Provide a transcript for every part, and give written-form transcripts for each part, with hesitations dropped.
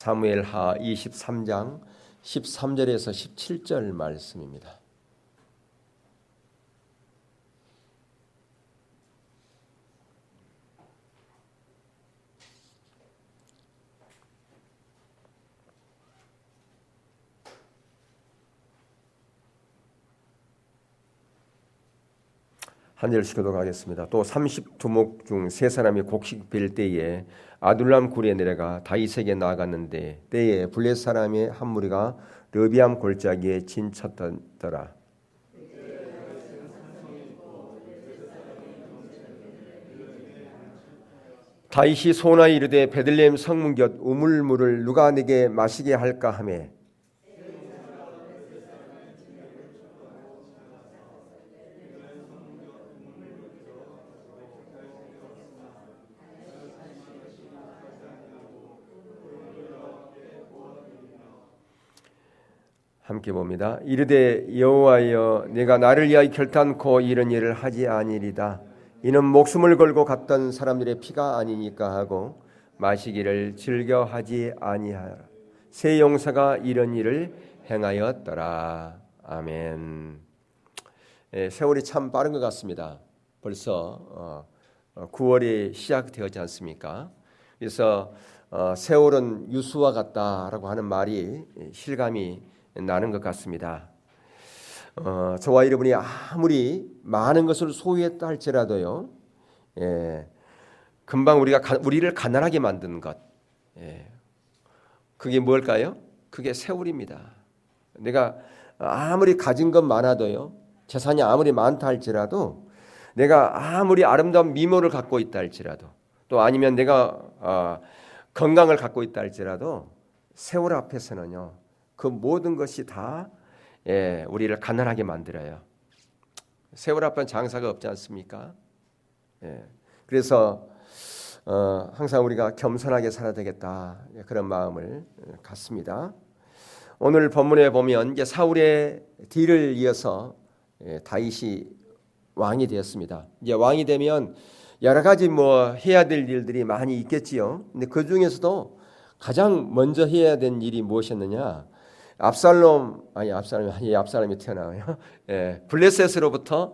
사무엘하 23장 13절에서 17절 말씀입니다. 한 절씩 교독하겠습니다. 또 30두목 중 세 사람이 곡식 빌 때에 아둘람 굴에 내려가 다윗에게 나아갔는데 때에 블레 사람의 한 무리가 르비암 골짜기에 진쳤더라. 다윗이 소나이 이르되 베들레헴 성문 곁 우물물을 누가 내게 마시게 할까 하며 함께 봅니다. 이르되 여호와여 내가 나를 위하여 결단코 이런 일을 하지 아니리다. 이는 목숨을 걸고 갔던 사람들의 피가 아니니까 하고 마시기를 즐겨하지 아니하라. 새 용사가 이런 일을 행하였더라. 아멘. 세월이 참 빠른 것 같습니다. 벌써 9월이 시작되었지 않습니까? 그래서 세월은 유수와 같다라고 하는 말이 실감이 나는 것 같습니다. 저와 여러분이 아무리 많은 것을 소유했다 할지라도요, 금방 우리를 가난하게 만드는 것, 그게 뭘까요? 그게 세월입니다. 내가 아무리 가진 것 많아도요, 재산이 아무리 많다 할지라도, 내가 아무리 아름다운 미모를 갖고 있다 할지라도, 또 아니면 내가 건강을 갖고 있다 할지라도, 세월 앞에서는요, 그 모든 것이 다 우리를 가난하게 만들어요. 세월 앞엔 장사가 없지 않습니까? 그래서 항상 우리가 겸손하게 살아야 되겠다 그런 마음을 갖습니다. 오늘 본문에 보면 이제 사울의 뒤를 이어서 다윗이 왕이 되었습니다. 이제 왕이 되면 여러 가지 해야 될 일들이 많이 있겠지요. 근데 그 중에서도 가장 먼저 해야 될 일이 무엇이었느냐? 압살롬이 튀어나와요. 블레셋으로부터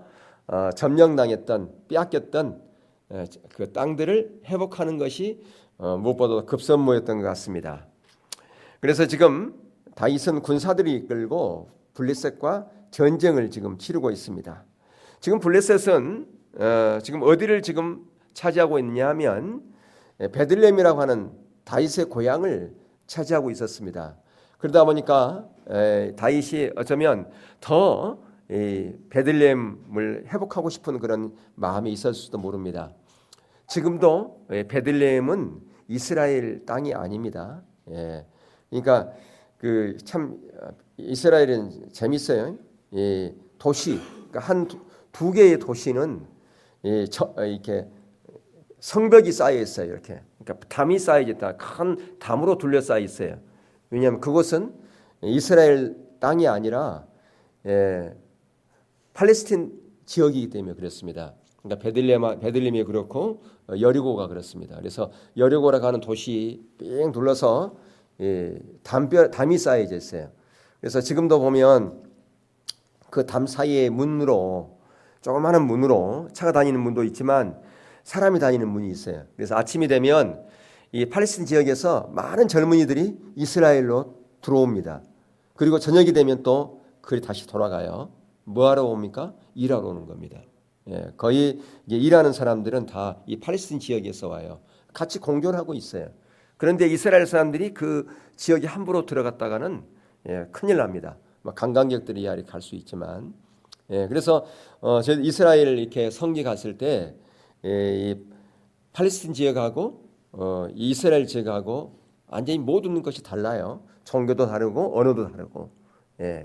점령당했던 빼앗겼던 그 땅들을 회복하는 것이 무엇보다 급선무였던 것 같습니다. 그래서 지금 다윗은 군사들이 이끌고 블레셋과 전쟁을 지금 치르고 있습니다. 지금 블레셋은 지금 어디를 지금 차지하고 있냐면 베들레헴이라고 하는 다윗의 고향을 차지하고 있었습니다. 그러다 보니까 다윗이 어쩌면 더 베들레헴을 회복하고 싶은 그런 마음이 있었을지도 모릅니다. 지금도 베들레헴은 이스라엘 땅이 아닙니다. 그러니까 그 참 이스라엘은 재밌어요. 도시, 그러니까 한 두 개의 도시는 이렇게 성벽이 쌓여 있어요. 이렇게, 그러니까 담이 쌓여 있다. 큰 담으로 둘러싸여 있어요. 왜냐하면 그곳은 이스라엘 땅이 아니라 팔레스틴 지역이기 때문에 그렇습니다. 그러니까 베들레헴이 그렇고 여리고가 그렇습니다. 그래서 여리고라고 하는 도시 삥 둘러서 담이 쌓여져 있어요. 그래서 지금도 보면 그 담 사이의 문으로, 조그마한 문으로, 차가 다니는 문도 있지만 사람이 다니는 문이 있어요. 그래서 아침이 되면 이 팔레스틴 지역에서 많은 젊은이들이 이스라엘로 들어옵니다. 그리고 저녁이 되면 또 그리 다시 돌아가요. 뭐하러 옵니까? 일하러 오는 겁니다. 거의 이제 일하는 사람들은 다 이 팔레스틴 지역에서 와요. 같이 공존하고 있어요. 그런데 이스라엘 사람들이 그 지역에 함부로 들어갔다가는 큰일 납니다. 관광객들이 갈 수 있지만, 그래서 저희 이스라엘 이렇게 성지 갔을 때 이 팔레스틴 지역하고 이스라엘 지역하고 완전히 모든 것이 달라요. 종교도 다르고 언어도 다르고,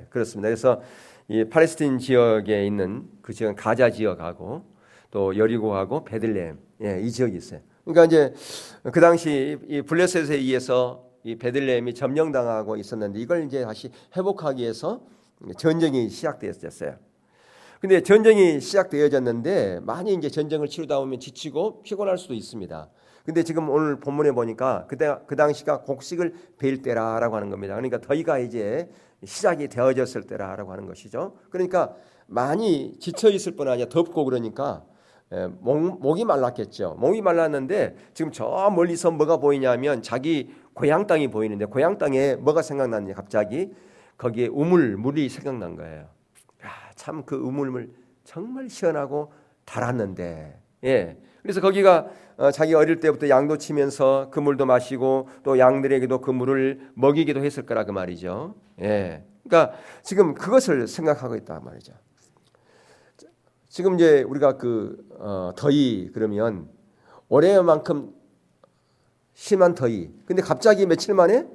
그렇습니다. 그래서 이 팔레스틴 지역에 있는 그 지역은 가자 지역하고 또 여리고하고 베들레헴, 이 지역이 있어요. 그러니까 이제 그 당시 이 블레셋에 의해서 이 베들레헴이 점령당하고 있었는데 이걸 이제 다시 회복하기 위해서 전쟁이 시작되었어요. 근데 전쟁이 시작되어졌는데 많이 이제 전쟁을 치르다 보면 지치고 피곤할 수도 있습니다. 근데 지금 오늘 본문에 보니까 그때 그 당시가 곡식을 베일 때라라고 하는 겁니다. 그러니까 더위가 이제 시작이 되어졌을 때라라고 하는 것이죠. 그러니까 많이 지쳐 있을 뿐 아니라 덥고 그러니까 목이 말랐겠죠. 목이 말랐는데 지금 저 멀리서 뭐가 보이냐면 자기 고향 땅이 보이는데 고향 땅에 뭐가 생각났냐 갑자기 거기에 우물물이 생각난 거예요. 참 그 우물물 정말 시원하고 달았는데 그래서 거기가 자기 어릴 때부터 양도 치면서 그 물도 마시고 또 양들에게도 그 물을 먹이기도 했을 거라 그 말이죠. 그러니까 지금 그것을 생각하고 있다 말이죠. 지금 이제 우리가 더위 그러면 올해만큼 심한 더위. 근데 갑자기 며칠 만에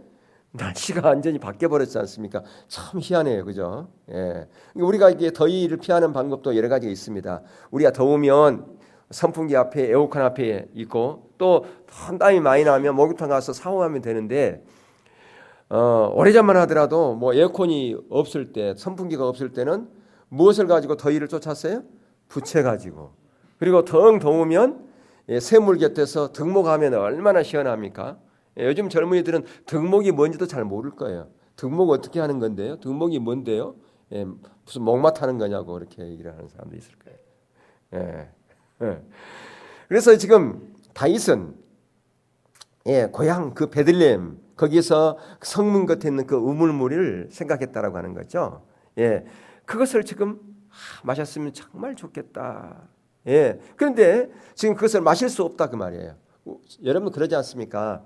날씨가 완전히 바뀌어 버렸지 않습니까? 참 희한해요, 그죠? 우리가 이게 더위를 피하는 방법도 여러 가지가 있습니다. 우리가 더우면 선풍기 앞에 에어컨 앞에 있고 또 땀이 많이 나면 목욕탕 가서 샤워하면 되는데 오래전만 하더라도 뭐 에어컨이 없을 때 선풍기가 없을 때는 무엇을 가지고 더위를 쫓았어요? 부채 가지고. 그리고 덩 더우면 샘물 곁에서 등목하면 얼마나 시원합니까? 요즘 젊은이들은 등목이 뭔지도 잘 모를 거예요. 등목 어떻게 하는 건데요? 등목이 뭔데요? 무슨 목마 타는 거냐고 그렇게 얘기를 하는 사람도 있을 거예요. 그래서 지금 다윗은 고향 그 베들레헴 거기서 성문 곁에 있는 그 우물물을 생각했다라고 하는 거죠. 그것을 지금 마셨으면 정말 좋겠다. 그런데 지금 그것을 마실 수 없다 그 말이에요. 여러분 그러지 않습니까?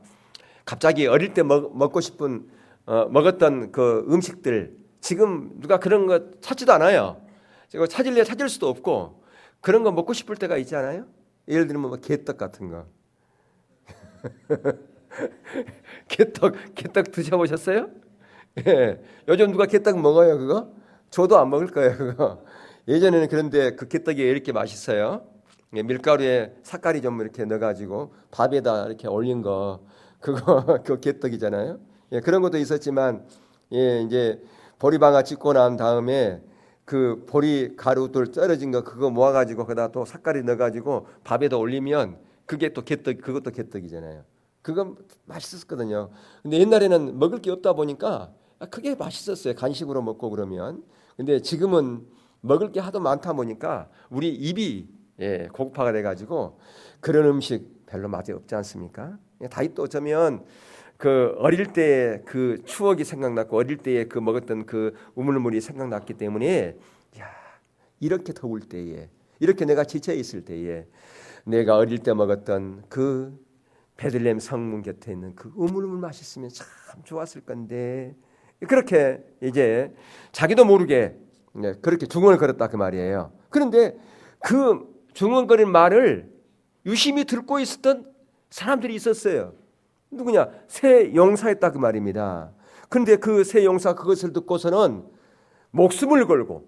갑자기 어릴 때 먹고 싶은 먹었던 그 음식들 지금 누가 그런 거 찾지도 않아요. 찾을래 찾을 수도 없고 그런 거 먹고 싶을 때가 있지 않아요? 예를 들면 뭐 개떡 같은 거. 개떡 드셔보셨어요? 요즘 누가 개떡 먹어요 그거? 저도 안 먹을 거예요 그거. 예전에는 그런데 그 개떡이 이렇게 맛있어요. 밀가루에 삭가리 좀 이렇게 넣어가지고 밥에다 이렇게 올린 거 그거 그 개떡이잖아요. 그런 것도 있었지만 이제 보리방아 찍고 난 다음에 그 보리 가루들 썰어진 거 그거 모아가지고 거기다 또 삭가리 넣어가지고 밥에다 올리면 그게 또 개떡 그것도 개떡이잖아요. 그건 맛있었거든요. 근데 옛날에는 먹을 게 없다 보니까 그게 맛있었어요. 간식으로 먹고 그러면. 근데 지금은 먹을 게 하도 많다 보니까 우리 입이 고급화가 돼가지고 그런 음식 별로 맛이 없지 않습니까? 다윗도 어쩌면 그 어릴 때 그 추억이 생각났고 어릴 때에 그 먹었던 그 우물물이 생각났기 때문에 이렇게 더울 때에 이렇게 내가 지쳐 있을 때에 내가 어릴 때 먹었던 그 베들레헴 성문 곁에 있는 그 우물물 맛있으면 참 좋았을 건데 그렇게 이제 자기도 모르게 그렇게 중얼거렸다 그 말이에요. 그런데 그 중얼거린 말을 유심히 듣고 있었던 사람들이 있었어요. 누구냐? 새 용사였다 그 말입니다. 그런데 그 새 용사 그것을 듣고서는 목숨을 걸고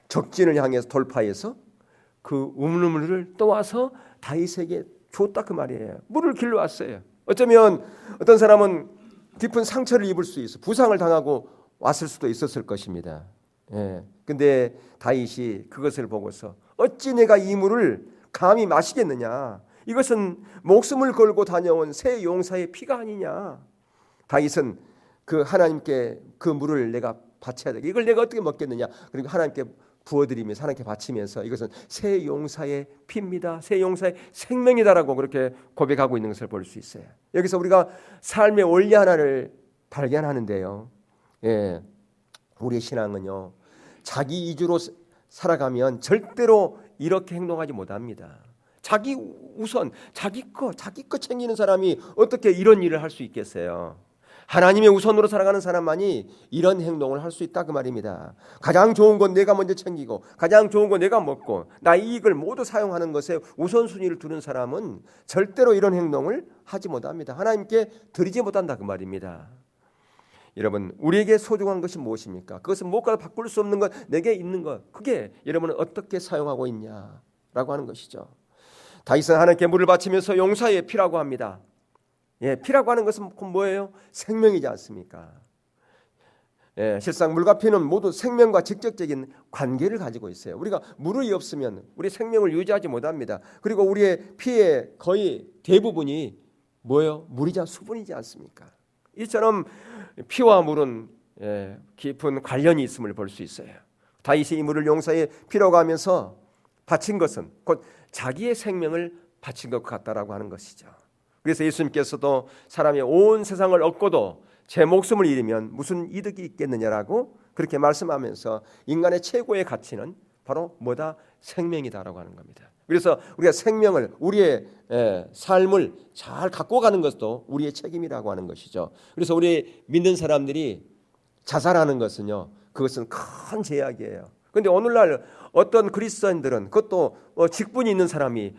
적진을 향해서 돌파해서 그 우물물을 떠와서 다윗에게 줬다 그 말이에요. 물을 길러왔어요. 어쩌면 어떤 사람은 깊은 상처를 입을 수 있어 부상을 당하고 왔을 수도 있었을 것입니다. 근데 다윗이 그것을 보고서 어찌 내가 이 물을 감히 마시겠느냐? 이것은 목숨을 걸고 다녀온 새 용사의 피가 아니냐? 다윗은 그 하나님께 그 물을 내가 바쳐야 돼. 이걸 내가 어떻게 먹겠느냐? 그리고 하나님께 부어드리면서 하나님께 바치면서 이것은 새 용사의 피입니다. 새 용사의 생명이다라고 그렇게 고백하고 있는 것을 볼 수 있어요. 여기서 우리가 삶의 원리 하나를 발견하는데요. 우리의 신앙은요. 자기 위주로 살아가면 절대로 이렇게 행동하지 못합니다. 자기 우선 자기 거 챙기는 사람이 어떻게 이런 일을 할 수 있겠어요? 하나님의 우선으로 살아가는 사람만이 이런 행동을 할 수 있다 그 말입니다. 가장 좋은 건 내가 먼저 챙기고 가장 좋은 건 내가 먹고 나의 이익을 모두 사용하는 것에 우선순위를 두는 사람은 절대로 이런 행동을 하지 못합니다. 하나님께 드리지 못한다 그 말입니다. 여러분 우리에게 소중한 것이 무엇입니까? 그것은 무엇과도 바꿀 수 없는 것, 내게 있는 것. 그게 여러분은 어떻게 사용하고 있냐라고 하는 것이죠. 다윗은 하나님께 물을 바치면서 용사의 피라고 합니다. 피라고 하는 것은 뭐예요? 생명이지 않습니까? 실상 물과 피는 모두 생명과 직접적인 관계를 가지고 있어요. 우리가 물이 없으면 우리 생명을 유지하지 못합니다. 그리고 우리의 피의 거의 대부분이 뭐예요? 물이자 수분이지 않습니까? 이처럼 피와 물은 깊은 관련이 있음을 볼 수 있어요. 다윗이 이 물을 용사의 피라고 하면서 바친 것은 곧 자기의 생명을 바친 것 같다라고 하는 것이죠. 그래서 예수님께서도 사람이 온 세상을 얻고도 제 목숨을 잃으면 무슨 이득이 있겠느냐라고 그렇게 말씀하면서 인간의 최고의 가치는 바로 뭐다? 생명이다라고 하는 겁니다. 그래서 우리가 생명을, 우리의 삶을 잘 갖고 가는 것도 우리의 책임이라고 하는 것이죠. 그래서 우리 믿는 사람들이 자살하는 것은요, 그것은 큰 제약이에요. 그런데 오늘날 어떤 그리스도인들은 그것도 직분이 있는 사람이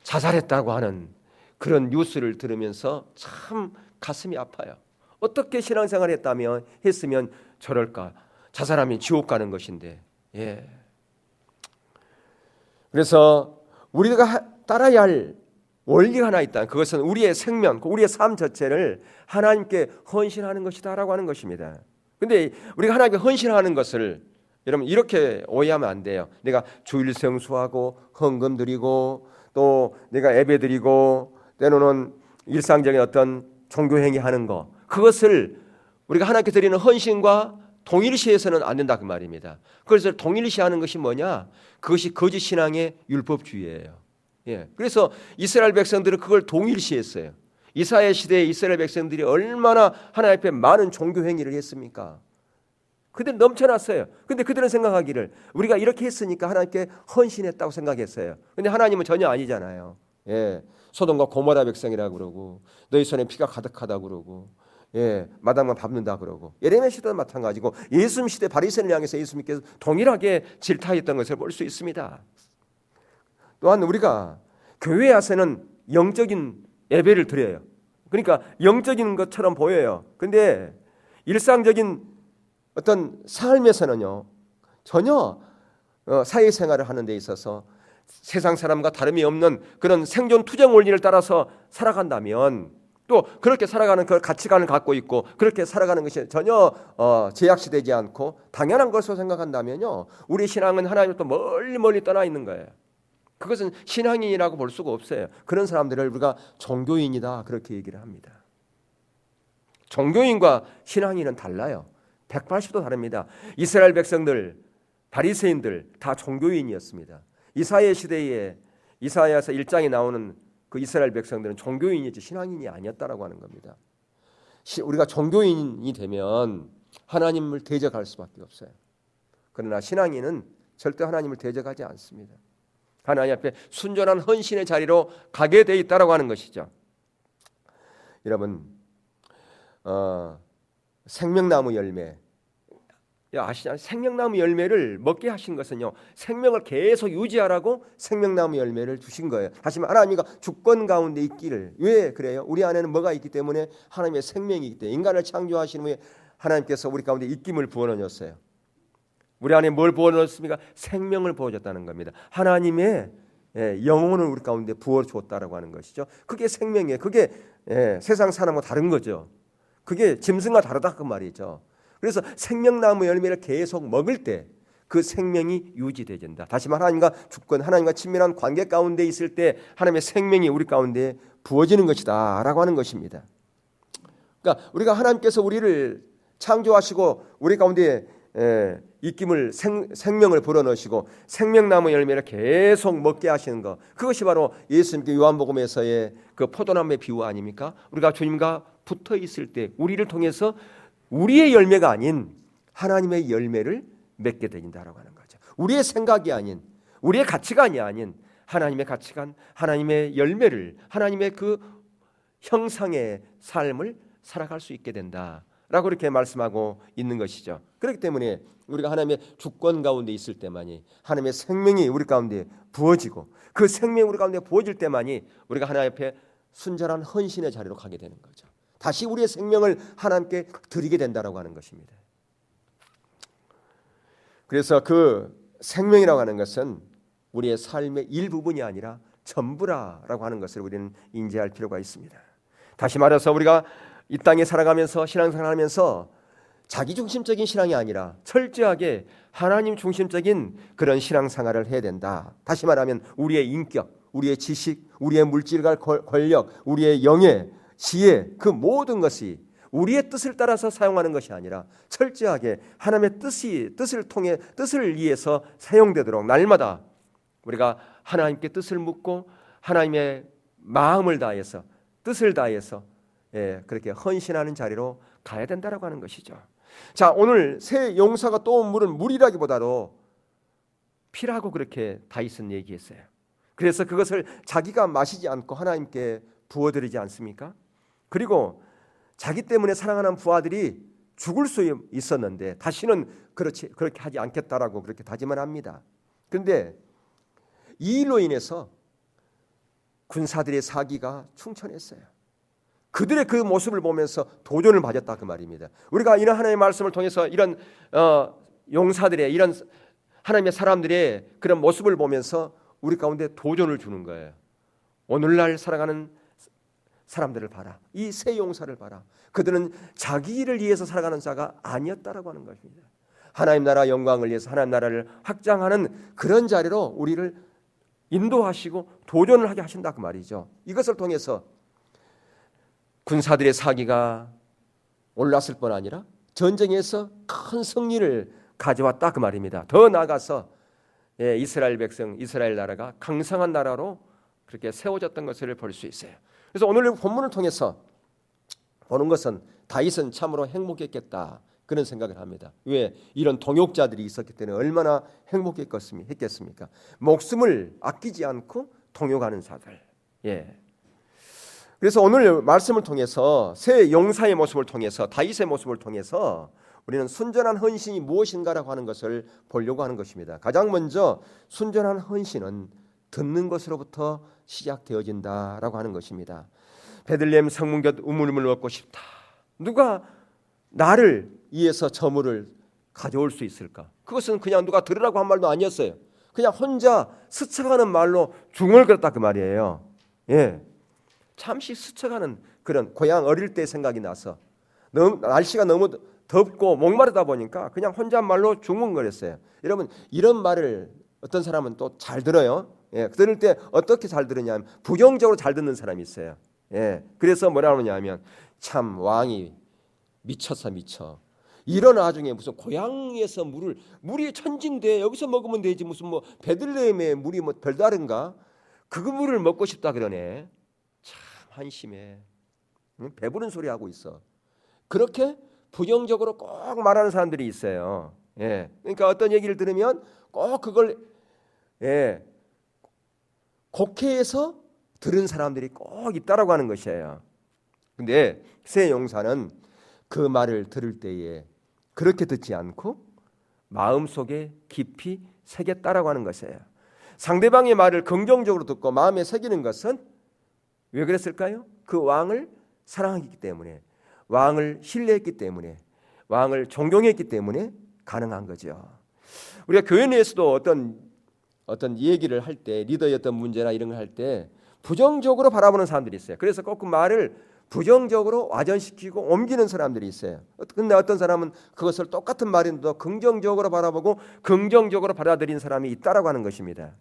자살했다고 하는 그런 뉴스를 들으면서 참 가슴이 아파요. 어떻게 신앙생활을 했으면 저럴까? 자살하면 지옥 가는 것인데. 그래서 우리가 따라야 할 원리가 하나 있다. 그것은 우리의 생명, 우리의 삶 자체를 하나님께 헌신하는 것이다라고 하는 것입니다. 근데 우리가 하나님께 헌신하는 것을 여러분 이렇게 오해하면 안 돼요. 내가 주일 성수하고 헌금 드리고 또 내가 예배 드리고 때로는 일상적인 어떤 종교 행위 하는 거, 그것을 우리가 하나님께 드리는 헌신과 동일시해서는 안 된다 그 말입니다. 그래서 동일시하는 것이 뭐냐? 그것이 거짓 신앙의 율법주의예요. 그래서 이스라엘 백성들은 그걸 동일시했어요. 이사야 시대에 이스라엘 백성들이 얼마나 하나님 앞에 많은 종교 행위를 했습니까? 그들은 넘쳐났어요. 근데 그들은 생각하기를 우리가 이렇게 했으니까 하나님께 헌신했다고 생각했어요. 근데 하나님은 전혀 아니잖아요. 소돔과 고모라 백성이라고 그러고 너희 손에 피가 가득하다고 그러고 마당만 밟는다 그러고 예레미야 시대도 마찬가지고 예수님 시대 바리새인을 향해서 예수님께서 동일하게 질타했던 것을 볼 수 있습니다. 또한 우리가 교회에 와서는 영적인 예배를 드려요. 그러니까 영적인 것처럼 보여요. 근데 일상적인 어떤 삶에서는요 전혀 사회생활을 하는 데 있어서 세상 사람과 다름이 없는 그런 생존 투쟁 원리를 따라서 살아간다면 또 그렇게 살아가는 그 가치관을 갖고 있고 그렇게 살아가는 것이 전혀 제약시되지 않고 당연한 것으로 생각한다면요 우리 신앙은 하나님부터 멀리 떠나 있는 거예요. 그것은 신앙인이라고 볼 수가 없어요. 그런 사람들을 우리가 종교인이다 그렇게 얘기를 합니다. 종교인과 신앙인은 달라요. 180도 다릅니다. 이스라엘 백성들, 바리새인들 다 종교인이었습니다. 이사야 시대에 이사야서 1장에 나오는 그 이스라엘 백성들은 종교인이지 신앙인이 아니었다라고 하는 겁니다. 우리가 종교인이 되면 하나님을 대적할 수밖에 없어요. 그러나 신앙인은 절대 하나님을 대적하지 않습니다. 하나님 앞에 순전한 헌신의 자리로 가게 돼 있다라고 하는 것이죠. 여러분, 생명나무 열매 아시잖아요. 생명나무 열매를 먹게 하신 것은요 생명을 계속 유지하라고 생명나무 열매를 주신 거예요. 하지만 하나님과 주권 가운데 있기를. 왜 그래요? 우리 안에는 뭐가 있기 때문에 하나님의 생명이 있기 때문에 인간을 창조하신 후에 하나님께서 우리 가운데 입김을 부어넣으셨어요. 우리 안에 뭘 부어넣었습니까? 생명을 부어줬다는 겁니다. 하나님의 영혼을 우리 가운데 부어주었다라고 하는 것이죠. 그게 생명이에요. 그게 세상 사람과 다른 거죠. 그게 짐승과 다르다 그 말이죠. 그래서 생명나무 열매를 계속 먹을 때 그 생명이 유지되진다. 다시 말하면 하나님과 주권, 하나님과 친밀한 관계 가운데 있을 때 하나님의 생명이 우리 가운데 부어지는 것이다 라고 하는 것입니다. 그러니까 우리가 하나님께서 우리를 창조하시고 우리 가운데 입김을 생명을 불어넣으시고 생명나무 열매를 계속 먹게 하시는 것, 그것이 바로 예수님께 요한복음에서의 그 포도나무의 비유 아닙니까? 우리가 주님과 붙어 있을 때 우리를 통해서 우리의 열매가 아닌 하나님의 열매를 맺게 된다라고 하는 거죠. 우리의 생각이 아닌, 우리의 가치관이 아닌 하나님의 가치관, 하나님의 열매를, 하나님의 그 형상의 삶을 살아갈 수 있게 된다라고 이렇게 말씀하고 있는 것이죠. 그렇기 때문에 우리가 하나님의 주권 가운데 있을 때만이 하나님의 생명이 우리 가운데 부어지고 그 생명이 우리 가운데 부어질 때만이 우리가 하나님 앞에 순전한 헌신의 자리로 가게 되는 거죠. 다시 우리의 생명을 하나님께 드리게 된다라고 하는 것입니다. 그래서 그 생명이라고 하는 것은 우리의 삶의 일부분이 아니라 전부라라고 하는 것을 우리는 인지할 필요가 있습니다. 다시 말해서 우리가 이 땅에 살아가면서 신앙생활하면서 자기 중심적인 신앙이 아니라 철저하게 하나님 중심적인 그런 신앙생활을 해야 된다. 다시 말하면 우리의 인격, 우리의 지식, 우리의 물질과 권력, 우리의 영예, 지혜, 그 모든 것이 우리의 뜻을 따라서 사용하는 것이 아니라 철저하게 하나님의 뜻을 위해서 사용되도록 날마다 우리가 하나님께 뜻을 묻고 하나님의 마음을 다해서 뜻을 다해서 그렇게 헌신하는 자리로 가야 된다라고 하는 것이죠. 자, 오늘 새 용사가 떠온 물은 물이라기보다도 피라고 그렇게 다윗은 얘기했어요. 그래서 그것을 자기가 마시지 않고 하나님께 부어드리지 않습니까? 그리고 자기 때문에 사랑하는 부하들이 죽을 수 있었는데 다시는 그렇게 하지 않겠다라고 그렇게 다짐을 합니다. 그런데 이 일로 인해서 군사들의 사기가 충천했어요. 그들의 그 모습을 보면서 도전을 맞았다 그 말입니다. 우리가 이런 하나님의 말씀을 통해서 이런 용사들의 이런 하나님의 사람들의 그런 모습을 보면서 우리 가운데 도전을 주는 거예요. 오늘날 살아가는 사람들을 봐라. 이 새 용사를 봐라. 그들은 자기 일을 위해서 살아가는 자가 아니었다라고 하는 것입니다. 하나님 나라 영광을 위해서 하나님 나라를 확장하는 그런 자리로 우리를 인도하시고 도전을 하게 하신다 그 말이죠. 이것을 통해서 군사들의 사기가 올랐을 뿐 아니라 전쟁에서 큰 승리를 가져왔다 그 말입니다. 더 나아가서 이스라엘 백성, 이스라엘 나라가 강성한 나라로 그렇게 세워졌던 것을 볼 수 있어요. 그래서 오늘 본문을 통해서 보는 것은 다윗은 참으로 행복했겠다 그런 생각을 합니다. 왜? 이런 동역자들이 있었기 때문에 얼마나 행복했겠습니까? 목숨을 아끼지 않고 동역하는 자들. 그래서 오늘 말씀을 통해서 새 용사의 모습을 통해서 다윗의 모습을 통해서 우리는 순전한 헌신이 무엇인가라고 하는 것을 보려고 하는 것입니다. 가장 먼저 순전한 헌신은 듣는 것으로부터 시작되어진다라고 하는 것입니다. 베들레헴 성문 곁 우물을 얻고 싶다. 누가 나를 위해서 저 물을 가져올 수 있을까? 그것은 그냥 누가 들으라고 한 말도 아니었어요. 그냥 혼자 스쳐가는 말로 중얼거렸다 그 말이에요. 잠시 스쳐가는 그런 고향 어릴 때 생각이 나서 날씨가 너무 덥고 목마르다 보니까 그냥 혼잣말로 중얼거렸어요. 여러분 이런 말을 어떤 사람은 또 잘 들어요. 들을 때 어떻게 잘 들으냐면 부정적으로 잘 듣는 사람이 있어요. 그래서 뭐라 하느냐면 참 왕이 미쳤어 미쳐. 이런 나중에 무슨 고향에서 물이 천진데 여기서 먹으면 되지 무슨 뭐 베들레헴의 물이 뭐 별다른가? 그 물을 먹고 싶다 그러네. 참 한심해. 배부른 소리 하고 있어. 그렇게 부정적으로 꼭 말하는 사람들이 있어요. 그러니까 어떤 얘기를 들으면 꼭 그걸 곡해해서 들은 사람들이 꼭 있다라고 하는 것이에요. 근데 새 용사는 그 말을 들을 때에 그렇게 듣지 않고 마음속에 깊이 새겼다라고 하는 것이에요. 상대방의 말을 긍정적으로 듣고 마음에 새기는 것은 왜 그랬을까요? 그 왕을 사랑했기 때문에, 왕을 신뢰했기 때문에, 왕을 존경했기 때문에 가능한 거죠. 우리가 교회 내에서도 어떤 얘기를 할 때 리더였던 문제나 이런 걸 할 때 부정적으로 바라보는 사람들이 있어요. 그래서 꼭 그 말을 부정적으로 와전시키고 옮기는 사람들이 있어요. 근데 어떤 사람은 그것을 똑같은 말인데도 긍정적으로 바라보고 긍정적으로 받아들인 사람이 있다라고 하는 것입니다.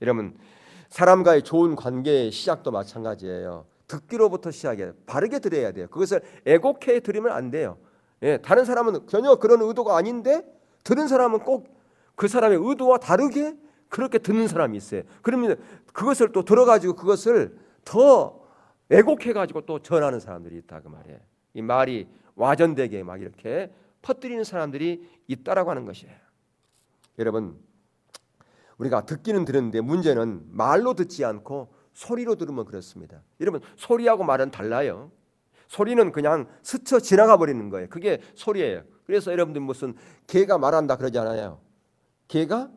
여러분 사람과의 좋은 관계의 시작도 마찬가지예요. 듣기로부터 시작해요. 바르게 들어야 돼요. 그것을 애곡해 들으면 안 돼요. 다른 사람은 전혀 그런 의도가 아닌데 들은 사람은 꼭 그 사람의 의도와 다르게 그렇게 듣는 사람이 있어요. 그러면 그것을 또 들어가지고 그것을 더 애곡해가지고 또 전하는 사람들이 있다 그 말이에요. 이 말이 와전되게 막 이렇게 퍼뜨리는 사람들이 있다라고 하는 것이에요. 여러분 우리가 듣기는 들었는데 문제는 말로 듣지 않고 소리로 들으면 그렇습니다. 여러분 소리하고 말은 달라요. 소리는 그냥 스쳐 지나가 버리는 거예요. 그게 소리예요. 그래서 여러분들 무슨 개가 말한다 그러지 않아요. 개가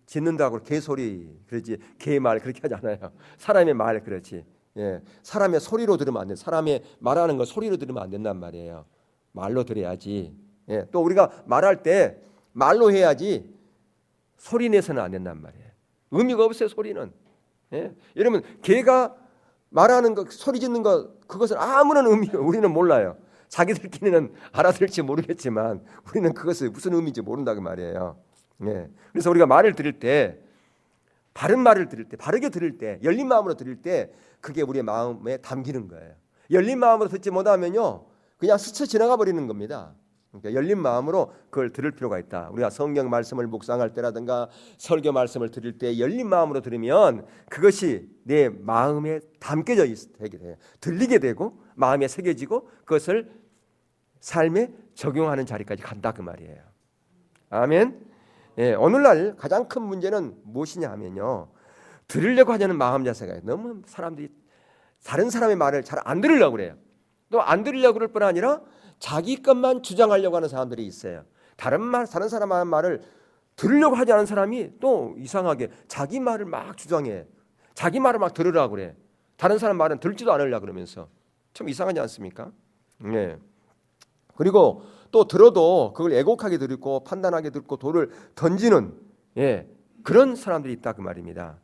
짖는다고 개소리 그러지 개말 그렇게 하지 않아요. 사람의 말 그렇지. 사람의 소리로 들으면 안 돼. 사람의 말하는 거 소리로 들으면 안 된단 말이에요. 말로 들어야지. 또 우리가 말할 때 말로 해야지 소리 내서는 안 된단 말이에요. 의미가 없어요 소리는. 여러분 개가 말하는 거 소리 짓는 거 그것은 아무런 의미가 우리는 몰라요. 자기들끼리는 알아들을지 모르겠지만 우리는 그것이 무슨 의미인지 모른다고 말이에요. 예. 그래서 우리가 말을 들을 때, 바른 말을 들을 때, 바르게 들을 때, 열린 마음으로 들을 때 그게 우리의 마음에 담기는 거예요. 열린 마음으로 듣지 못하면요 그냥 스쳐 지나가 버리는 겁니다. 그러니까 열린 마음으로 그걸 들을 필요가 있다. 우리가 성경 말씀을 묵상할 때라든가 설교 말씀을 들을 때 열린 마음으로 들으면 그것이 내 마음에 담겨져 되게 돼요. 들리게 되고 마음에 새겨지고 그것을 삶에 적용하는 자리까지 간다 그 말이에요. 아멘. 예, 오늘날 가장 큰 문제는 무엇이냐 하면요, 들으려고 하려는 마음 자세가 너무 사람들이 다른 사람의 말을 잘 안 들으려고 그래요. 또 안 들으려고 그럴 뿐 아니라 자기 것만 주장하려고 하는 사람들이 있어요. 다른 사람 하는 말을 들으려고 하지 않은 사람이 또 이상하게 자기 말을 막 주장해. 자기 말을 막 들으라고 그래. 다른 사람 말은 듣지도 않으려고 그러면서. 참 이상하지 않습니까? 네. 그리고 또 들어도 그걸 애곡하게 듣고 판단하게 듣고 돌을 던지는 그런 사람들이 있다 그 말입니다.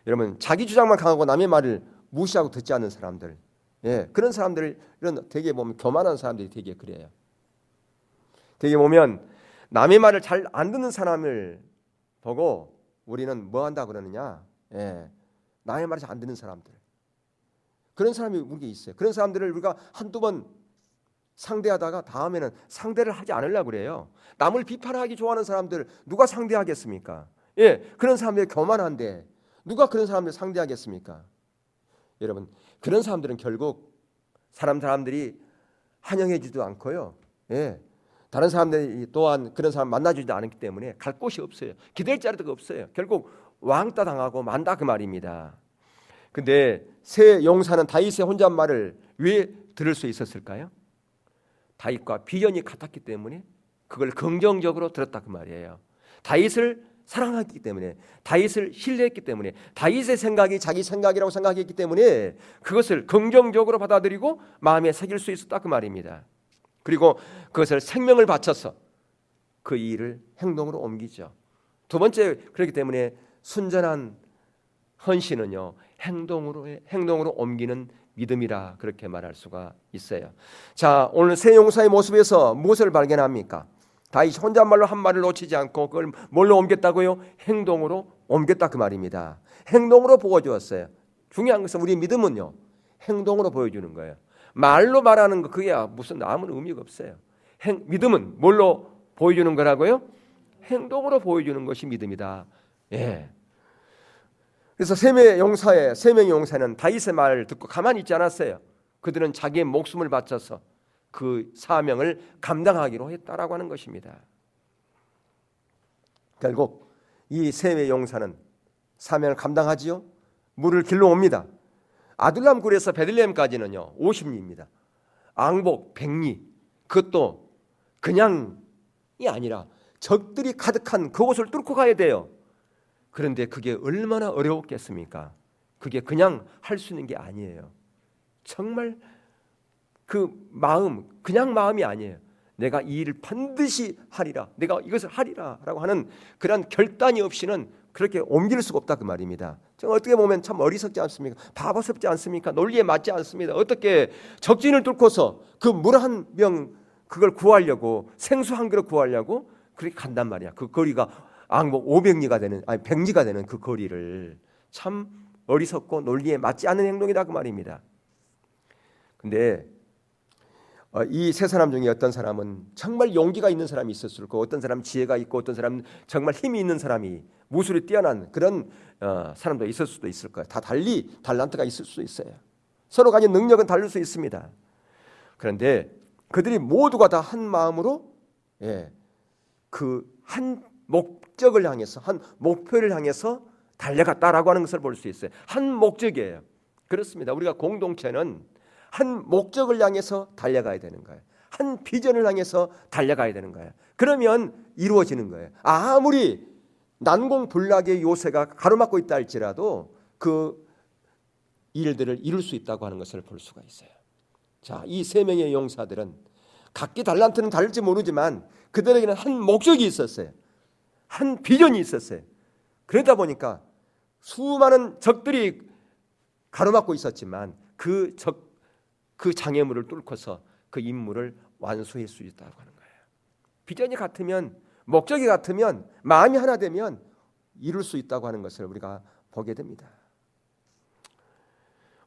여러분, 자기 주장만 강하고 남의 말을 무시하고 듣지 않는 사람들, 그런 사람들은 되게 보면 교만한 사람들이 되게 그래요. 되게 보면 남의 말을 잘 안 듣는 사람을 보고 우리는 뭐 한다 그러느냐? 남의 말을 잘 안 듣는 사람들. 그런 사람이 우리가 있어요. 그런 사람들을 우리가 한두 번 상대하다가 다음에는 상대를 하지 않으려고 그래요. 남을 비판하기 좋아하는 사람들 누가 상대하겠습니까? 그런 사람들이 교만한데 누가 그런 사람들 상대하겠습니까? 여러분, 그런 사람들은 결국 사람들이 환영해주지도 않고요. 다른 사람들이 또한 그런 사람 만나주지도 않기 때문에 갈 곳이 없어요. 기댈 자리도 없어요. 결국 왕따 당하고 만다 그 말입니다. 근데 새 용사는 다윗의 혼잣말을 왜 들을 수 있었을까요? 다윗과 비전이 같았기 때문에 그걸 긍정적으로 들었다 그 말이에요. 다윗을 사랑했기 때문에, 다윗을 신뢰했기 때문에, 다윗의 생각이 자기 생각이라고 생각했기 때문에 그것을 긍정적으로 받아들이고 마음에 새길 수 있었다 그 말입니다. 그리고 그것을 생명을 바쳐서 그 일을 행동으로 옮기죠. 두 번째, 그렇기 때문에 순전한 헌신은요 행동으로 옮기는 믿음이라 그렇게 말할 수가 있어요. 자, 오늘 새 용사의 모습에서 무엇을 발견합니까? 다윗이 혼잣말로 한 말을 놓치지 않고 그걸 뭘로 옮겼다고요? 행동으로 옮겼다 그 말입니다. 행동으로 보여주었어요. 중요한 것은 우리 믿음은요 행동으로 보여주는 거예요. 말로 말하는 거 그게 무슨 아무 의미가 없어요. 믿음은 뭘로 보여주는 거라고요? 행동으로 보여주는 것이 믿음이다. 그래서 세 명의 용사는 다윗의 말을 듣고 가만히 있지 않았어요. 그들은 자기의 목숨을 바쳐서 그 사명을 감당하기로 했다라고 하는 것입니다. 결국 이 세 명의 용사는 사명을 감당하지요. 물을 길러 옵니다. 아둘람 굴에서 베들레헴까지는요 50리입니다. 앙복 100리, 그것도 그냥이 아니라 적들이 가득한 그곳을 뚫고 가야 돼요. 그런데 그게 얼마나 어려웠겠습니까? 그게 그냥 할 수 있는 게 아니에요. 정말 그 마음, 그냥 마음이 아니에요. 내가 이 일을 반드시 하리라, 내가 이것을 하리라 라고 하는 그런 결단이 없이는 그렇게 옮길 수가 없다 그 말입니다. 어떻게 보면 참 어리석지 않습니까? 바보스럽지 않습니까? 논리에 맞지 않습니다. 어떻게 적진을 뚫고서 그 물 한 병 그걸 구하려고, 생수 한 그릇 구하려고 그렇게 간단 말이야. 그 거리가 앙복 500리가 되는, 아니 100리가 되는 그 거리를, 참 어리석고 논리에 맞지 않는 행동이다 그 말입니다. 근데 이 세 사람 중에 어떤 사람은 정말 용기가 있는 사람이 있었을 거고, 어떤 사람은 지혜가 있고, 어떤 사람은 정말 힘이 있는 사람이, 무술이 뛰어난 그런 사람도 있을 수도 있을 거예요. 다 달리 달란트가 있을 수도 있어요. 서로 가진 능력은 다를 수 있습니다. 그런데 그들이 모두가 다 한 마음으로 그 한 목적을 향해서, 한 목표를 향해서 달려갔다라고 하는 것을 볼 수 있어요. 한 목적이에요. 그렇습니다. 우리가 공동체는 한 목적을 향해서 달려가야 되는 거예요. 한 비전을 향해서 달려가야 되는 거예요. 그러면 이루어지는 거예요. 아무리 난공불락의 요새가 가로막고 있다 할지라도 그 일들을 이룰 수 있다고 하는 것을 볼 수가 있어요. 자, 이 세 명의 용사들은 각기 달란트는 다를지 모르지만 그들에게는 한 목적이 있었어요. 한 비전이 있었어요. 그러다 보니까 수많은 적들이 가로막고 있었지만 그 장애물을 뚫고서 그 임무를 완수할 수 있다고 하는 거예요. 비전이 같으면, 목적이 같으면, 마음이 하나 되면 이룰 수 있다고 하는 것을 우리가 보게 됩니다.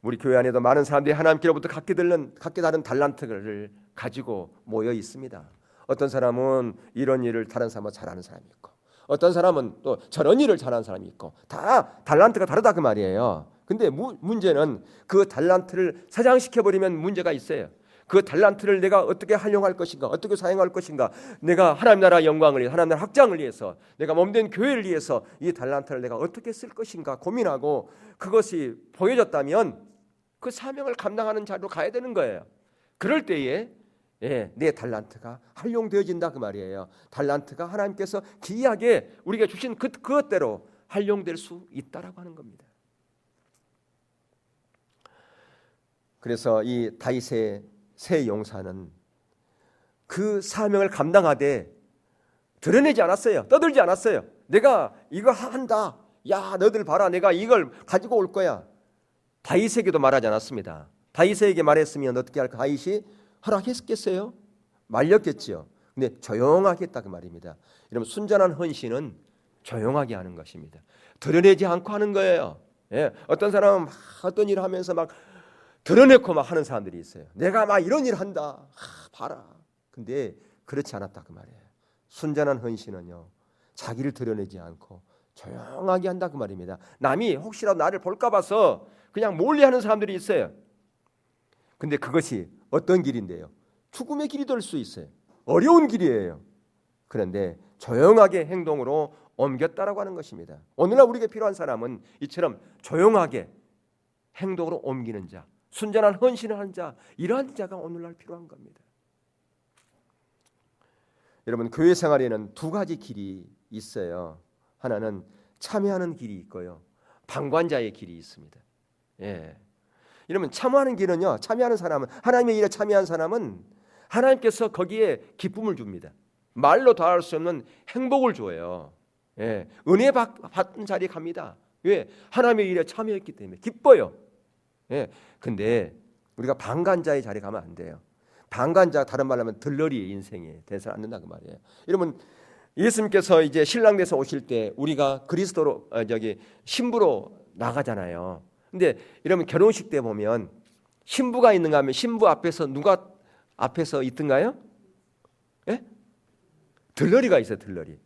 우리 교회 안에도 많은 사람들이 하나님께로부터 각기 다른 달란트를 가지고 모여 있습니다. 어떤 사람은 이런 일을 다른 사람은 잘하는 사람이 있고, 어떤 사람은 또 저런 일을 잘하는 사람이 있고, 다 달란트가 다르다 그 말이에요. 근데 문제는 그 달란트를 사장시켜버리면 문제가 있어요. 그 달란트를 내가 어떻게 활용할 것인가, 어떻게 사용할 것인가, 내가 하나님 나라 영광을 위해서, 하나님 나라 확장을 위해서, 내가 몸된 교회를 위해서 이 달란트를 내가 어떻게 쓸 것인가 고민하고, 그것이 보여졌다면 그 사명을 감당하는 자로 가야 되는 거예요. 그럴 때에 내 달란트가 활용되어진다 그 말이에요. 달란트가 하나님께서 기이하게 우리가 주신 그것대로 활용될 수 있다라고 하는 겁니다. 그래서 이 다윗의 새 용사는 그 사명을 감당하되 드러내지 않았어요. 떠들지 않았어요. 내가 이거 한다. 야, 너들 봐라. 내가 이걸 가지고 올 거야. 다윗에게도 말하지 않았습니다. 다윗에게 말했으면 어떻게 할까? 다윗이 허락했겠어요? 말렸겠지요. 근데 조용하게 했다 그 말입니다. 여러분, 순전한 헌신은 조용하게 하는 것입니다. 드러내지 않고 하는 거예요. 어떤 사람은 막 어떤 일을 하면서 막 드러내고 막 하는 사람들이 있어요. 내가 막 이런 일 한다. 봐라. 근데 그렇지 않았다 그 말이에요. 순전한 헌신은요, 자기를 드러내지 않고 조용하게 한다 그 말입니다. 남이 혹시라도 나를 볼까 봐서 그냥 몰래 하는 사람들이 있어요. 근데 그것이 어떤 길인데요? 죽음의 길이 될 수 있어요. 어려운 길이에요. 그런데 조용하게 행동으로 옮겼다라고 하는 것입니다. 오늘날 우리에게 필요한 사람은 이처럼 조용하게 행동으로 옮기는 자, 순전한 헌신을 하는 자, 이러한 자가 오늘날 필요한 겁니다. 여러분, 교회 생활에는 두 가지 길이 있어요. 하나는 참여하는 길이 있고요, 방관자의 길이 있습니다. 여러분, 참여하는 길은요, 참여하는 사람은, 하나님의 일에 참여한 사람은 하나님께서 거기에 기쁨을 줍니다. 말로 다할 수 없는 행복을 줘요. 은혜 받는 자리에 갑니다. 왜? 하나님의 일에 참여했기 때문에 기뻐요. 근데 우리가 방관자의 자리에 가면 안 돼요. 방관자, 다른 말로 하면 들러리의 인생에 대해서 안 된다 그 말이에요. 여러분, 예수님께서 이제 신랑 돼서 오실 때 우리가 그리스도로 신부로 나가잖아요. 근데 여러분, 결혼식 때 보면 신부가 있는가 하면 신부 앞에서 누가 앞에서 있던가요? 들러리가 있어요. 들러리.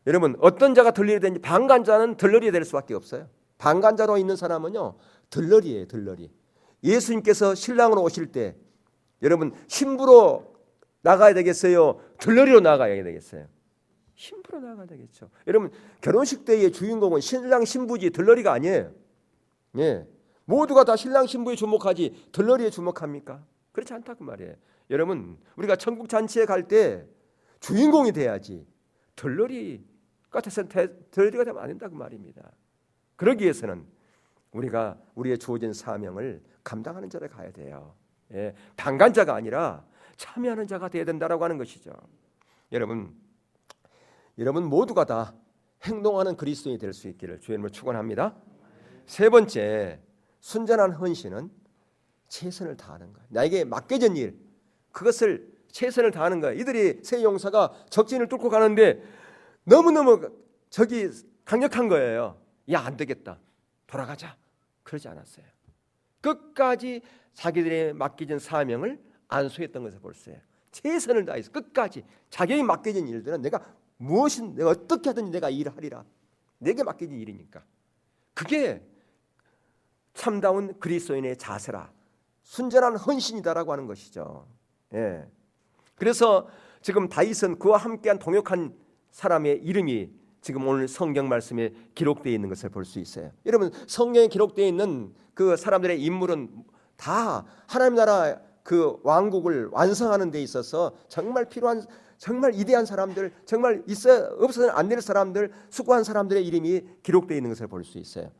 여러분, 어떤 자가 들러리 되는지, 방관자는 들러리 될 수밖에 없어요. 방관자로 있는 사람은요, 들러리예요. 들러리. 예수님께서 신랑으로 오실 때 여러분, 신부로 나가야 되겠어요? 들러리로 나가야 되겠어요? 신부로 나가야 되겠죠. 여러분, 결혼식 때의 주인공은 신랑 신부지 들러리가 아니에요. 모두가 다 신랑 신부에 주목하지 들러리에 주목합니까? 그렇지 않다 그 말이에요. 여러분, 우리가 천국 잔치에 갈 때 주인공이 돼야지 들러리가 되면 안 된다 그 말입니다. 그러기 위해서는 우리가 우리의 주어진 사명을 감당하는 자를 가야 돼요. 방관자가 아니라 참여하는 자가 되어야 된다라고 하는 것이죠. 여러분 모두가 다 행동하는 그리스도인이 될 수 있기를 주의 이름으로 축원합니다. 세 번째, 순전한 헌신은 최선을 다하는 거예요. 나에게 맡겨진 일, 그것을 최선을 다하는 거예요. 이들이 세 용사가 적진을 뚫고 가는데 너무너무 적이 강력한 거예요. 야, 안 되겠다, 돌아가자. 그러지 않았어요. 끝까지 자기들의 맡겨진 사명을 안수했던 것을 볼 수 있어요. 최선을 다해서 끝까지 자기에게 맡겨진 일들은 내가 어떻게 하든지 내가 일을 하리라. 내게 맡겨진 일이니까. 그게 참다운 그리스도인의 자세라, 순전한 헌신이다라고 하는 것이죠. 그래서 지금 다윗은 그와 함께한 동역한 사람의 이름이 지금 오늘 성경 말씀에 기록되어 있는 것을 볼 수 있어요. 여러분, 성경에 기록되어 있는 그 사람들의 인물은 다 하나님 나라 그 왕국을 완성하는 데 있어서 정말 필요한, 정말 위대한 사람들, 정말 없어서는 안 될 사람들, 수고한 사람들의 이름이 기록되어 있는 것을 볼 수 있어요.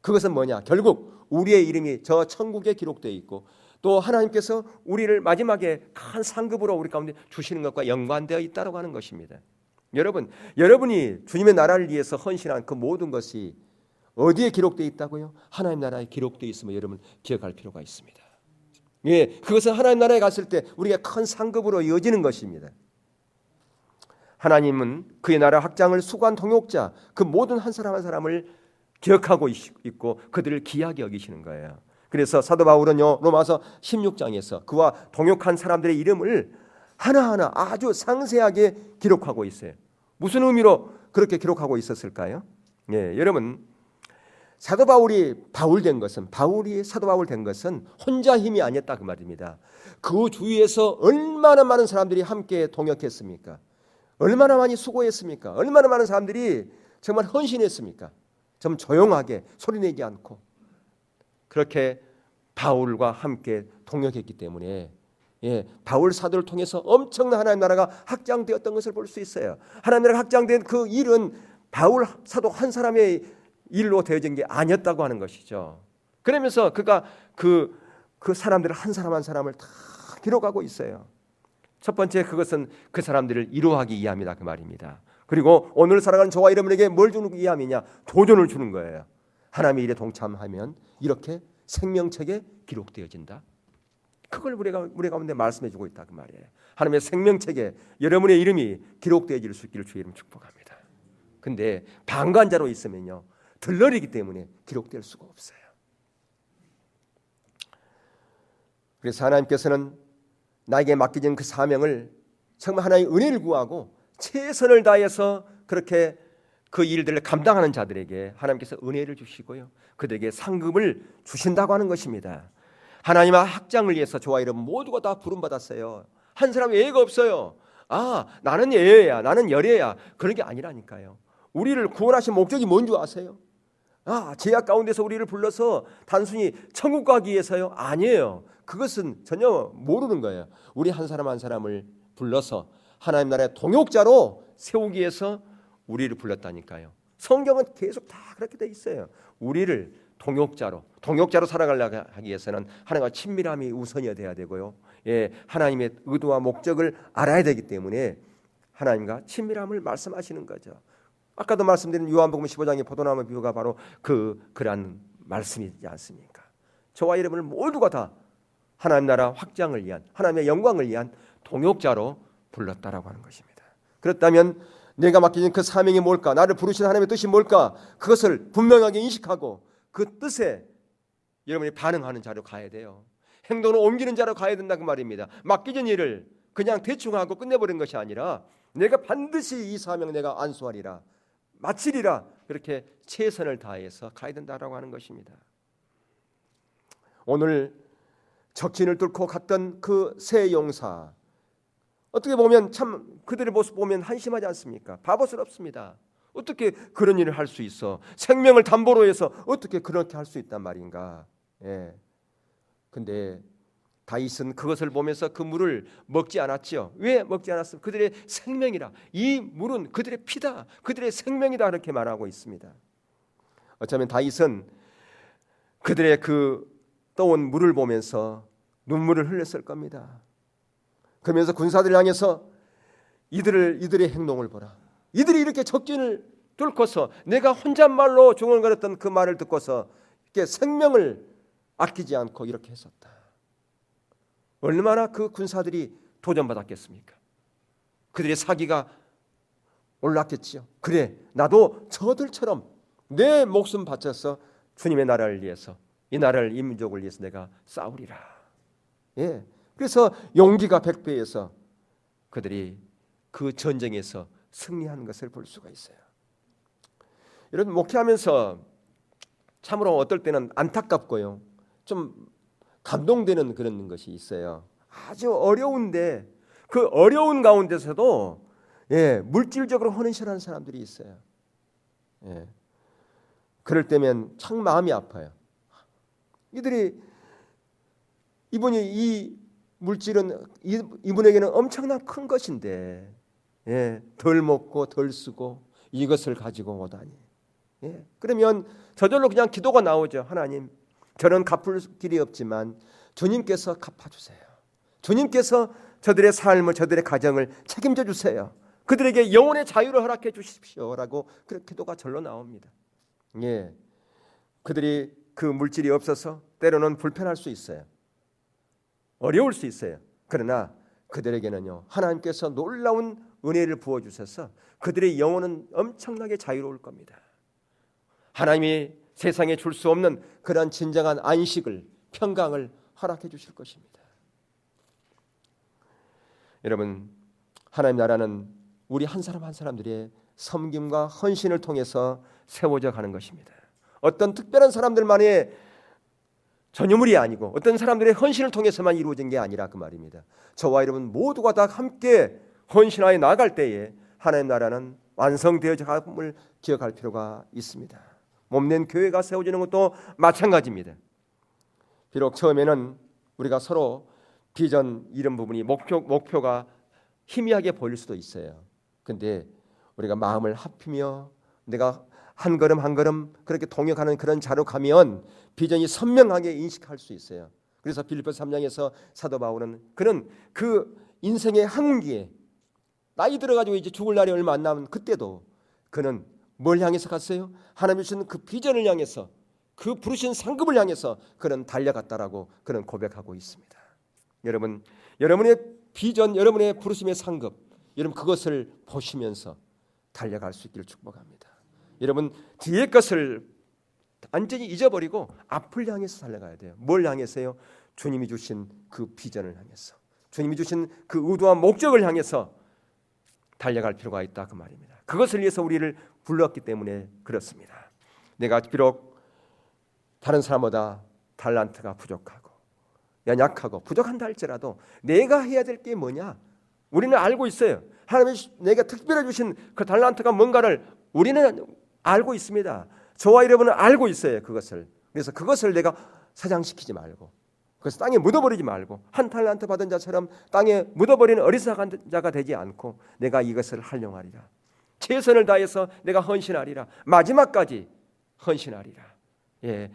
그것은 뭐냐? 결국 우리의 이름이 저 천국에 기록되어 있고, 또 하나님께서 우리를 마지막에 큰 상급으로 우리 가운데 주시는 것과 연관되어 있다고 하는 것입니다. 여러분이 주님의 나라를 위해서 헌신한 그 모든 것이 어디에 기록되어 있다고요? 하나님 나라에 기록되어 있음을 여러분 기억할 필요가 있습니다. 예, 그것은 하나님 나라에 갔을 때 우리가 큰 상급으로 이어지는 것입니다. 하나님은 그의 나라 확장을 수고한 동역자, 그 모든 한 사람 한 사람을 기억하고 있고 그들을 귀하게 여기시는 거예요. 그래서 사도 바울은요, 로마서 16장에서 그와 동역한 사람들의 이름을 하나하나 아주 상세하게 기록하고 있어요. 무슨 의미로 그렇게 기록하고 있었을까요? 예, 여러분, 사도 바울이 사도 바울 된 것은 혼자 힘이 아니었다 그 말입니다. 그 주위에서 얼마나 많은 사람들이 함께 동역했습니까? 얼마나 많이 수고했습니까? 얼마나 많은 사람들이 정말 헌신했습니까? 좀 조용하게 소리내지 않고 그렇게 바울과 함께 동역했기 때문에 바울 사도를 통해서 엄청난 하나님 나라가 확장되었던 것을 볼 수 있어요. 하나님 나라가 확장된 그 일은 바울 사도 한 사람의 일로 되어진 게 아니었다고 하는 것이죠. 그러면서 그가 그 사람들을 한 사람 한 사람을 다 기록하고 있어요. 첫 번째, 그것은 그 사람들을 위로하기 위함이다 그 말입니다. 그리고 오늘 살아가는 저와 여러분에게 뭘 주는 위함이냐? 도전을 주는 거예요. 하나님의 일에 동참하면 이렇게 생명책에 기록되어진다. 그걸 우리 가운데 말씀해 주고 있다 그 말이에요. 하나님의 생명책에 여러분의 이름이 기록되어질 수 있기를 주의 이름 축복합니다. 근데 방관자로 있으면요, 들러리기 때문에 기록될 수가 없어요. 그래서 하나님께서는 나에게 맡겨진 그 사명을 정말 하나님의 은혜를 구하고 최선을 다해서 그렇게 그 일들을 감당하는 자들에게 하나님께서 은혜를 주시고요, 그들에게 상급을 주신다고 하는 것입니다. 하나님의 확장을 위해서 저와 여러분 모두가 다 부름받았어요. 한 사람 예외가 없어요. 나는 예외야, 나는 열애야, 그런 게 아니라니까요. 우리를 구원하신 목적이 뭔지 아세요? 죄악 가운데서 우리를 불러서 단순히 천국 가기 위해서요? 아니에요. 그것은 전혀 모르는 거예요. 우리 한 사람 한 사람을 불러서 하나님 나라의 동역자로 세우기 위해서 우리를 불렀다니까요. 성경은 계속 다 그렇게 돼 있어요. 우리를 동역자로 살아가려고 하기 위해서는 하나님과 친밀함이 우선이어야 돼야 되고요. 하나님의 의도와 목적을 알아야 되기 때문에 하나님과 친밀함을 말씀하시는 거죠. 아까도 말씀드린 요한복음 15장의 포도나무 비유가 바로 그러한 말씀이지 않습니까? 저와 여러분을 모두가 다 하나님 나라 확장을 위한, 하나님의 영광을 위한 동역자로 불렀다라고 하는 것입니다. 그렇다면 내가 맡겨진 그 사명이 뭘까? 나를 부르신 하나님의 뜻이 뭘까? 그것을 분명하게 인식하고 그 뜻에 여러분이 반응하는 자로 가야 돼요. 행동을 옮기는 자로 가야 된다 그 말입니다. 맡겨진 일을 그냥 대충 하고 끝내버린 것이 아니라 내가 반드시 이 사명 내가 안수하리라, 마치리라, 그렇게 최선을 다해서 가야 된다라고 하는 것입니다. 오늘 적진을 뚫고 갔던 그 세 용사, 어떻게 보면 참 그들의 모습 보면 한심하지 않습니까? 바보스럽습니다. 어떻게 그런 일을 할 수 있어? 생명을 담보로 해서 어떻게 그렇게 할 수 있단 말인가? 근데 다윗은 그것을 보면서 그 물을 먹지 않았지요. 왜 먹지 않았습니까? 그들의 생명이라. 이 물은 그들의 피다, 그들의 생명이다, 그렇게 말하고 있습니다. 어쩌면 다윗은 그들의 그 떠온 물을 보면서 눈물을 흘렸을 겁니다. 그러면서 군사들을 향해서 이들의 행동을 보라. 이들이 이렇게 적진을 뚫고서 내가 혼잣말로 중얼거렸던 그 말을 듣고서 이렇게 생명을 아끼지 않고 이렇게 했었다. 얼마나 그 군사들이 도전받았겠습니까? 그들의 사기가 올랐겠지요. 그래, 나도 저들처럼 내 목숨 바쳐서 주님의 나라를 위해서, 이 나라를, 이 민족을 위해서 내가 싸우리라. 그래서 용기가 백배해서 그들이 그 전쟁에서 승리하는 것을 볼 수가 있어요. 여러분, 목회하면서 참으로 어떨 때는 안타깝고요, 좀 감동되는 그런 것이 있어요. 아주 어려운데 그 어려운 가운데서도 물질적으로 헌신하는 사람들이 있어요. 그럴 때면 참 마음이 아파요. 이분이 이 물질은 이분에게는 엄청난 큰 것인데 덜 먹고 덜 쓰고 이것을 가지고 오다니. 그러면 저절로 그냥 기도가 나오죠. 하나님, 저는 갚을 길이 없지만 주님께서 갚아주세요. 주님께서 저들의 삶을, 저들의 가정을 책임져 주세요. 그들에게 영혼의 자유를 허락해 주십시오라고 그 기도가 절로 나옵니다. 그들이 그 물질이 없어서 때로는 불편할 수 있어요. 어려울 수 있어요. 그러나 그들에게는요, 하나님께서 놀라운 은혜를 부어주셔서 그들의 영혼은 엄청나게 자유로울 겁니다. 하나님이 세상에 줄 수 없는 그런 진정한 안식을, 평강을 허락해 주실 것입니다. 여러분, 하나님 나라는 우리 한 사람 한 사람들의 섬김과 헌신을 통해서 세워져 가는 것입니다. 어떤 특별한 사람들만의 전유물이 아니고 어떤 사람들의 헌신을 통해서만 이루어진 게 아니라 그 말입니다. 저와 여러분 모두가 다 함께 헌신하여 나갈 때에 하나님 나라는 완성되어져 감을 기억할 필요가 있습니다. 몸낸 교회가 세워지는 것도 마찬가지입니다. 비록 처음에는 우리가 서로 비전 이런 부분이 목표가 희미하게 보일 수도 있어요. 근데 우리가 마음을 합히며 내가 한 걸음 한 걸음 그렇게 동역하는 그런 자로 가면 비전이 선명하게 인식할 수 있어요. 그래서 빌립보서 3장에서 사도 바울은 그는 그 인생의 항문기에 나이 들어가지고 이제 죽을 날이 얼마 안 남은 그때도 그는 뭘 향해서 갔어요? 하나님 주신 그 비전을 향해서, 그 부르신 상급을 향해서 그는 달려갔다라고 그는 고백하고 있습니다. 여러분, 여러분의 비전, 여러분의 부르심의 상급, 여러분 그것을 보시면서 달려갈 수 있기를 축복합니다. 여러분 뒤의 것을 완전히 잊어버리고 앞을 향해서 달려가야 돼요. 뭘 향해서요? 주님이 주신 그 비전을 향해서, 주님이 주신 그 의도와 목적을 향해서 달려갈 필요가 있다 그 말입니다. 그것을 위해서 우리를 불렀기 때문에 그렇습니다. 내가 비록 다른 사람보다 달란트가 부족하고 연약하고 부족한다 할지라도 내가 해야 될 게 뭐냐? 우리는 알고 있어요. 하나님이 내가 특별히 주신 그 달란트가 뭔가를 우리는 알고 있습니다. 저와 여러분은 알고 있어요. 그것을. 그래서 그것을 내가 사장시키지 말고, 그래서 땅에 묻어버리지 말고, 한 달란트 받은 자처럼 땅에 묻어버리는 어리석은 자가 되지 않고 내가 이것을 활용하리라. 최선을 다해서 내가 헌신하리라. 마지막까지 헌신하리라. 예,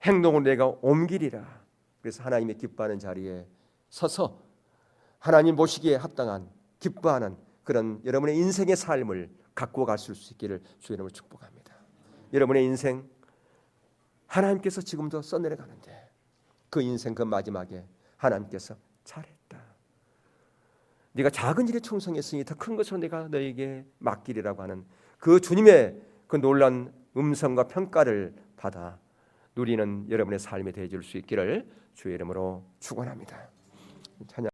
행동으로 내가 옮기리라. 그래서 하나님의 기뻐하는 자리에 서서 하나님 보시기에 합당한 기뻐하는 그런 여러분의 인생의 삶을 갖고 가실 수 있기를 주의 이름으로 축복합니다. 여러분의 인생 하나님께서 지금도 써내려가는데 그 인생 그 마지막에 하나님께서 잘했다. 네가 작은 일에 충성했으니 더 큰 것으로 내가 너에게 맡기리라고 하는 그 주님의 그 놀라운 음성과 평가를 받아 누리는 여러분의 삶이 되어줄 수 있기를 주의 이름으로 축원합니다. 찬양.